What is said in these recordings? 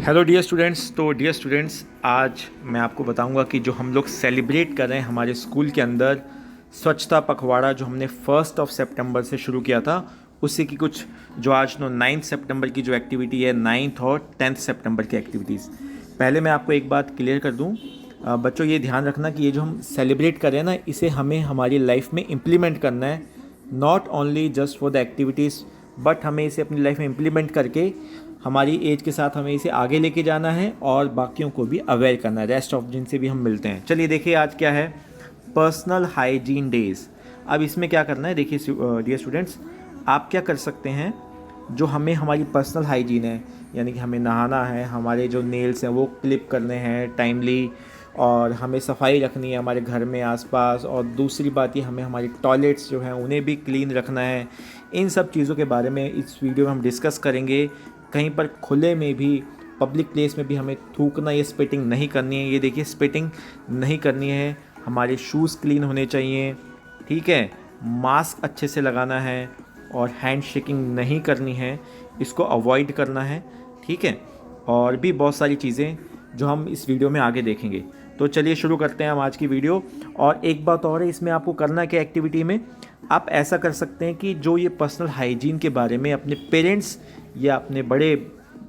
Hello dear students. तो dear students, आज मैं आपको बताऊंगा कि जो हम लोग सेलिब्रेट कर रहे हैं हमारे स्कूल के अंदर स्वच्छता पखवाड़ा जो हमने 1 सितंबर से शुरू किया था, उससे की कुछ जो आज 9 सितंबर की जो एक्टिविटी है, 9 और 10 सितंबर की एक्टिविटीज़। पहले मैं आपको एक बात क्लियर कर दूं, बच्चों ये ध्यान रखना कि ये जो हम सेलिब्रेट कर रहे हैं ना, इसे हमें हमारी लाइफ में इम्प्लीमेंट करना है। Not only just for the activities, but हमें इसे अपनी लाइफ में इम्प्लीमेंट करके हमारी एज के साथ हमें इसे आगे लेके जाना है और बाकियों को भी अवेयर करना है, रेस्ट ऑफ जिनसे भी हम मिलते हैं। चलिए देखिए आज क्या है, पर्सनल हाइजीन डेज़। अब इसमें क्या करना है, देखिए डियर स्टूडेंट्स, आप क्या कर सकते हैं, जो हमें हमारी पर्सनल हाइजीन है, यानी कि हमें नहाना है, हमारे जो नेल्स हैं वो क्लिप करने हैं टाइमली, और हमें सफाई रखनी है हमारे घर में आसपास, और दूसरी बात ये हमें हमारी टॉयलेट्स जो हैं उन्हें भी क्लीन रखना है। इन सब चीज़ों के बारे में इस वीडियो में हम डिस्कस करेंगे। कहीं पर खुले में भी, पब्लिक प्लेस में भी हमें थूकना या स्पिटिंग नहीं करनी है। ये देखिए, स्पिटिंग नहीं करनी है। हमारे शूज़ क्लीन होने चाहिए, ठीक है। मास्क अच्छे से लगाना है और हैंड शेकिंग नहीं करनी है, इसको अवॉइड करना है, ठीक है। और भी बहुत सारी चीज़ें जो हम इस वीडियो में आगे देखेंगे। तो चलिए शुरू करते हैं हम आज की वीडियो। और एक बात और है, इसमें आपको करना क्या एक्टिविटी में, आप ऐसा कर सकते हैं कि जो ये पर्सनल हाइजीन के बारे में अपने पेरेंट्स या अपने बड़े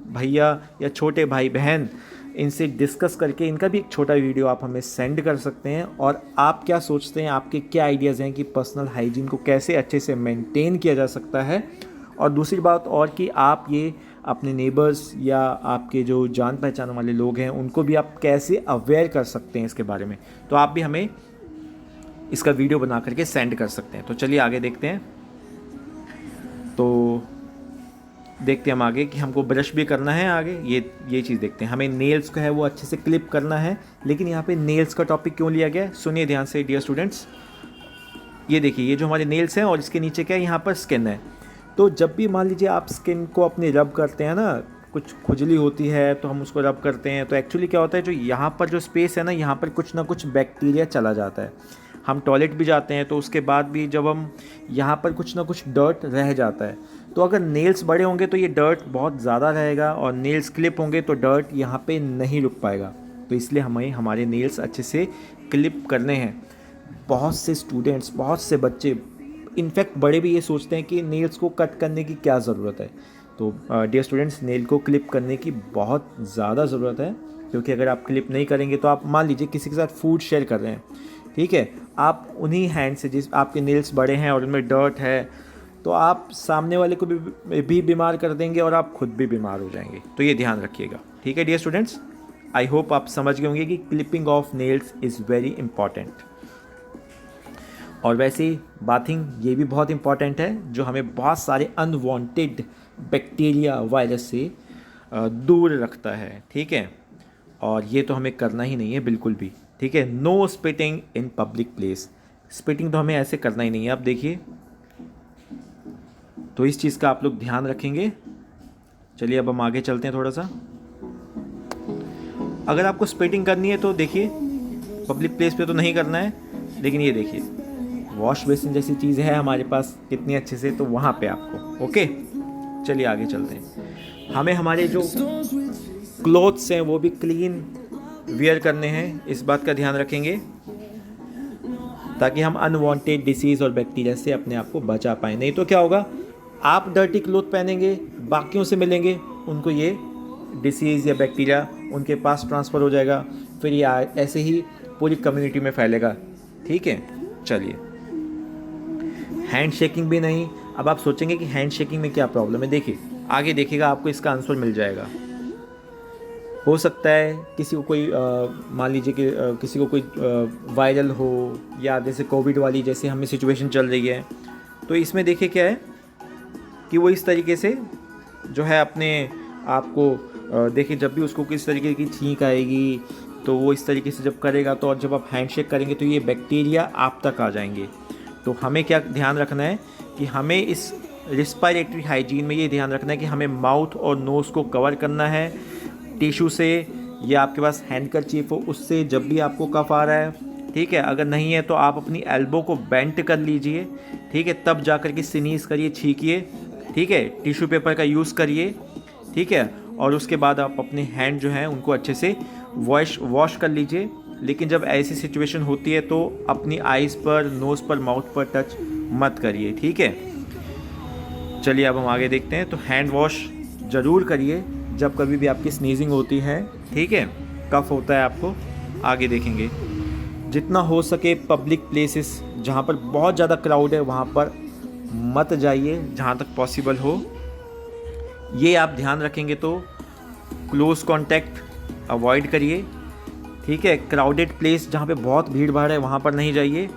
भैया या छोटे भाई बहन, इनसे डिस्कस करके इनका भी एक छोटा वीडियो आप हमें सेंड कर सकते हैं। और आप क्या सोचते हैं, आपके क्या आइडियाज़ हैं कि पर्सनल हाइजीन को कैसे अच्छे से मेंटेन किया जा सकता है। और दूसरी बात और कि आप ये अपने नेबर्स या आपके जो जान पहचान वाले लोग हैं उनको भी आप कैसे अवेयर कर सकते हैं इसके बारे में। तो आप भी हमें इसका वीडियो बना करके सेंड कर सकते हैं। तो चलिए आगे देखते हैं। तो देखते हैं हम आगे कि हमको ब्रश भी करना है। आगे ये चीज़ देखते हैं, हमें नेल्स को है वो अच्छे से क्लिप करना है। लेकिन यहाँ पे नेल्स का टॉपिक क्यों लिया गया है, सुनिए ध्यान से डियर स्टूडेंट्स। ये देखिए, ये जो हमारे नेल्स हैं और इसके नीचे क्या है, यहाँ पर स्किन है। तो जब भी मान लीजिए आप स्किन को अपनी रब करते हैं ना, कुछ खुजली होती है तो हम उसको रब करते हैं, तो एक्चुअली क्या होता है, जो यहाँ पर जो स्पेस है ना, यहाँ पर कुछ ना कुछ बैक्टीरिया चला जाता है। हम टॉयलेट भी जाते हैं तो उसके बाद भी जब हम यहाँ पर कुछ ना कुछ डर्ट रह जाता है। तो अगर नेल्स बड़े होंगे तो ये डर्ट बहुत ज़्यादा रहेगा, और नेल्स क्लिप होंगे तो डर्ट यहाँ पे नहीं रुक पाएगा। तो इसलिए हमें हमारे नेल्स अच्छे से क्लिप करने हैं। बहुत से स्टूडेंट्स, बहुत से बच्चे, इनफैक्ट बड़े भी ये सोचते हैं कि नेल्स को कट करने की क्या ज़रूरत है। तो डियर स्टूडेंट्स, नेल को क्लिप करने की बहुत ज़्यादा ज़रूरत है, क्योंकि अगर आप क्लिप नहीं करेंगे तो आप मान लीजिए किसी के साथ फूड शेयर कर रहे हैं, ठीक है, आप उन्हीं हैंड से, जिस आपके नेल्स बड़े हैं और उनमें डर्ट है, तो आप सामने वाले को भी बीमार कर देंगे और आप खुद भी बीमार हो जाएंगे। तो ये ध्यान रखिएगा, ठीक है डियर स्टूडेंट्स। आई होप आप समझ गए होंगे कि clipping of nails is very important. और वैसे ही बाथिंग ये भी बहुत इंपॉर्टेंट है, जो हमें बहुत सारे अनवांटेड बैक्टीरिया, वायरस से दूर रखता है, ठीक है। और ये तो हमें करना ही नहीं है बिल्कुल भी, ठीक है। No spitting in public place. Spitting तो हमें ऐसे करना ही नहीं है। अब देखिए, तो इस चीज़ का आप लोग ध्यान रखेंगे। चलिए अब हम आगे चलते हैं थोड़ा सा। अगर आपको स्पिटिंग करनी है तो देखिए, पब्लिक प्लेस पे तो नहीं करना है, लेकिन ये देखिए, वॉश बेसिन जैसी चीज़ है हमारे पास कितनी अच्छे से, तो वहाँ पे आपको, ओके। चलिए आगे चलते हैं। हमें हमारे जो क्लोथ्स हैं वो भी क्लीन वियर करने हैं, इस बात का ध्यान रखेंगे, ताकि हम अनवांटेड डिसीज़ और बैक्टीरिया से अपने आप को बचा पाएँ। नहीं तो क्या होगा, आप डर्टी क्लोथ पहनेंगे, बाकियों से मिलेंगे, उनको ये डिसीज़ या बैक्टीरिया उनके पास ट्रांसफ़र हो जाएगा, फिर ये ऐसे ही पूरी कम्युनिटी में फैलेगा, ठीक है। चलिए, हैंड शेकिंग भी नहीं। अब आप सोचेंगे कि हैंड शेकिंग में क्या प्रॉब्लम है, देखिए आगे देखिएगा, आपको इसका आंसर मिल जाएगा। हो सकता है किसी को कोई मान लीजिए कि किसी को कोई वायरल हो, या जैसे कोविड वाली जैसे हमें सिचुएशन चल रही है, तो इसमें देखिए क्या है कि वो इस तरीके से जो है अपने आप को देखिए, जब भी उसको किस तरीके की छींक आएगी तो वो इस तरीके से जब करेगा, तो और जब आप हैंडशेक करेंगे तो ये बैक्टीरिया आप तक आ जाएंगे। तो हमें क्या ध्यान रखना है कि हमें इस रिस्पायरेटरी हाइजीन में ये ध्यान रखना है कि हमें माउथ और नोज़ को कवर करना है टिशू से, या आपके पास हैंडकरचीफ हो उससे, जब भी आपको कफ आ रहा है, ठीक है। अगर नहीं है तो आप अपनी एल्बो को बेंट कर लीजिए, ठीक है, तब जा कर के स्नीज़ करिए, छींकिए, ठीक है। टिश्यू पेपर का यूज़ करिए, ठीक है। और उसके बाद आप अपने हैंड जो हैं उनको अच्छे से वॉश कर लीजिए। लेकिन जब ऐसी सिचुएशन होती है तो अपनी आइज़ पर, नोज़ पर, माउथ पर टच मत करिए, ठीक है। चलिए अब हम आगे देखते हैं। तो हैंड वॉश ज़रूर करिए जब कभी भी आपकी स्नीजिंग होती है, ठीक है, कफ होता है आपको, आगे देखेंगे। जितना हो सके पब्लिक प्लेसेस जहाँ पर बहुत ज़्यादा क्राउड है वहाँ पर मत जाइए जहाँ तक पॉसिबल हो। ये आप ध्यान रखेंगे तो क्लोज कांटेक्ट अवॉइड करिए, ठीक है। क्राउडेड प्लेस जहाँ पे बहुत भीड़ भाड़ है वहाँ पर नहीं जाइए।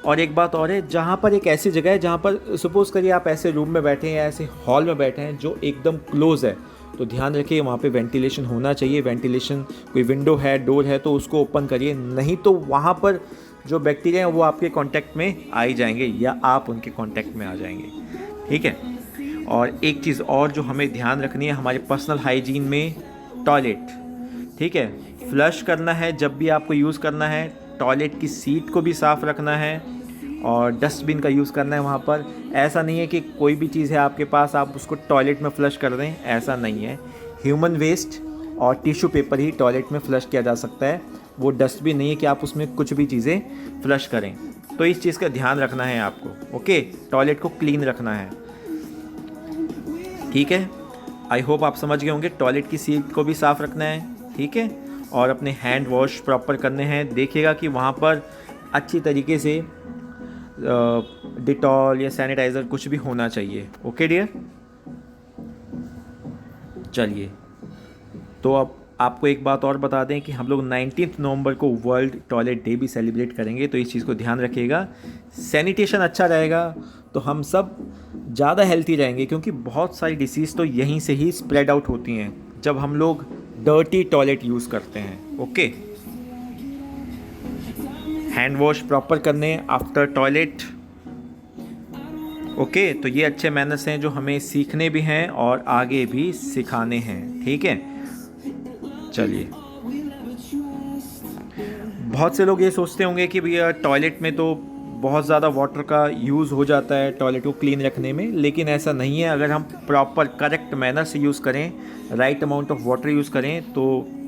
और एक बात और है, जहाँ पर एक ऐसी जगह है जहाँ पर सपोज़ करिए आप ऐसे रूम में बैठे हैं या ऐसे हॉल में बैठे हैं जो एकदम क्लोज़ है, तो ध्यान रखिए वहाँ पे वेंटिलेशन होना चाहिए। वेंटिलेशन, कोई विंडो है, डोर है तो उसको ओपन करिए, नहीं तो वहाँ पर जो बैक्टीरिया हैं वो आपके कांटेक्ट में आ ही जाएंगे या आप उनके कांटेक्ट में आ जाएंगे, ठीक है। और एक चीज़ और जो हमें ध्यान रखनी है हमारे पर्सनल हाइजीन में, टॉयलेट, ठीक है, फ्लश करना है जब भी आपको यूज़ करना है। टॉयलेट की सीट को भी साफ़ रखना है और डस्टबिन का यूज़ करना है वहाँ पर। ऐसा नहीं है कि कोई भी चीज़ है आपके पास आप उसको टॉयलेट में फ़्लश कर दें, ऐसा नहीं है। ह्यूमन वेस्ट और टिश्यू पेपर ही टॉयलेट में फ़्लश किया जा सकता है, वो डस्टबिन नहीं है कि आप उसमें कुछ भी चीज़ें फ़्लश करें। तो इस चीज़ का ध्यान रखना है आपको, ओके। टॉयलेट को क्लीन रखना है, ठीक है। आई होप आप समझ गए होंगे। टॉयलेट की सीट को भी साफ़ रखना है, ठीक है, और अपने हैंड वॉश प्रॉपर करने हैं। देखिएगा कि वहाँ पर अच्छी तरीके से डिटॉल या सैनिटाइज़र कुछ भी होना चाहिए, ओके डियर। चलिए, तो अब आपको एक बात और बता दें कि हम लोग 19 नवंबर को वर्ल्ड टॉयलेट डे भी सेलिब्रेट करेंगे, तो इस चीज़ को ध्यान रखिएगा। सैनिटेशन अच्छा रहेगा तो हम सब ज़्यादा हेल्थी रहेंगे, क्योंकि बहुत सारी डिसीज़ तो यहीं से ही स्प्रेड आउट होती हैं जब हम लोग डर्टी टॉयलेट यूज़ करते हैं, ओके। हैंड वॉश प्रॉपर करने आफ्टर टॉयलेट, ओके। तो ये अच्छे मैनर्स हैं जो हमें सीखने भी हैं और आगे भी सिखाने हैं, ठीक है। चलिए, बहुत से लोग ये सोचते होंगे कि भैया टॉयलेट में तो बहुत ज़्यादा वाटर का यूज़ हो जाता है टॉयलेट को क्लीन रखने में, लेकिन ऐसा नहीं है। अगर हम प्रॉपर करेक्ट मैनर से यूज़ करें, right amount of water use करें तो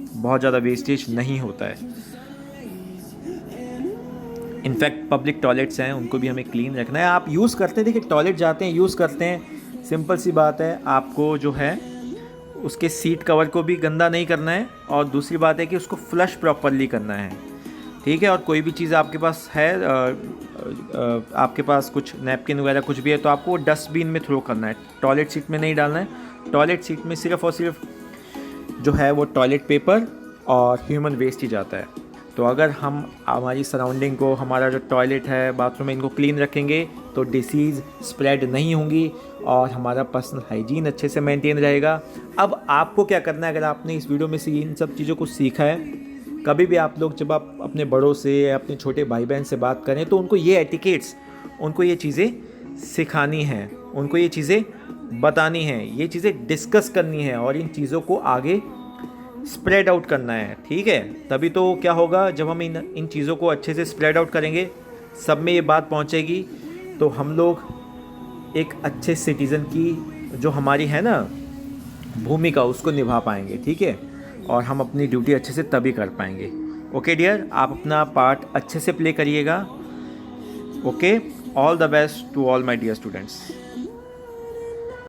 बहुत ज़्यादा वेस्टेज नहीं होता है। इनफैक्ट पब्लिक टॉयलेट्स हैं उनको भी हमें क्लीन रखना है। आप यूज़ करते हैं, देखिए टॉयलेट जाते हैं, यूज़ करते हैं, सिंपल सी बात है, आपको जो है उसके सीट कवर को भी गंदा नहीं करना है और दूसरी बात है कि उसको फ्लश प्रॉपरली करना है, ठीक है। और कोई भी चीज़ आपके पास है, आपके पास कुछ नैपकिन वगैरह कुछ भी है तो आपको डस्टबिन में थ्रो करना है, टॉयलेट सीट में नहीं डालना है। टॉयलेट सीट में सिर्फ़ और सिर्फ जो है वो टॉयलेट पेपर और ह्यूमन वेस्ट ही जाता है। तो अगर हम हमारी सराउंडिंग को, हमारा जो टॉयलेट है, बाथरूम है, इनको क्लीन रखेंगे तो डिसीज़ स्प्रेड नहीं होंगी और हमारा पर्सनल हाइजीन अच्छे से मेंटेन रहेगा। अब आपको क्या करना है, अगर आपने इस वीडियो में से इन सब चीज़ों को सीखा है, कभी भी आप लोग जब आप अपने बड़ों से या अपने छोटे भाई बहन से बात करें तो उनको ये एटिकेट्स, उनको ये चीज़ें सिखानी हैं, उनको ये चीज़ें बतानी हैं, ये चीज़ें डिस्कस करनी है और इन चीज़ों को आगे स्प्रेड आउट करना है, ठीक है। तभी तो क्या होगा, जब हम इन चीज़ों को अच्छे से स्प्रेड आउट करेंगे, सब में ये बात पहुंचेगी, तो हम लोग एक अच्छे सिटीज़न की जो हमारी है ना भूमिका, उसको निभा पाएंगे, ठीक है। और हम अपनी ड्यूटी अच्छे से तभी कर पाएंगे, ओके डियर। आप अपना पार्ट अच्छे से प्ले करिएगा, okay. All the best to all my dear students.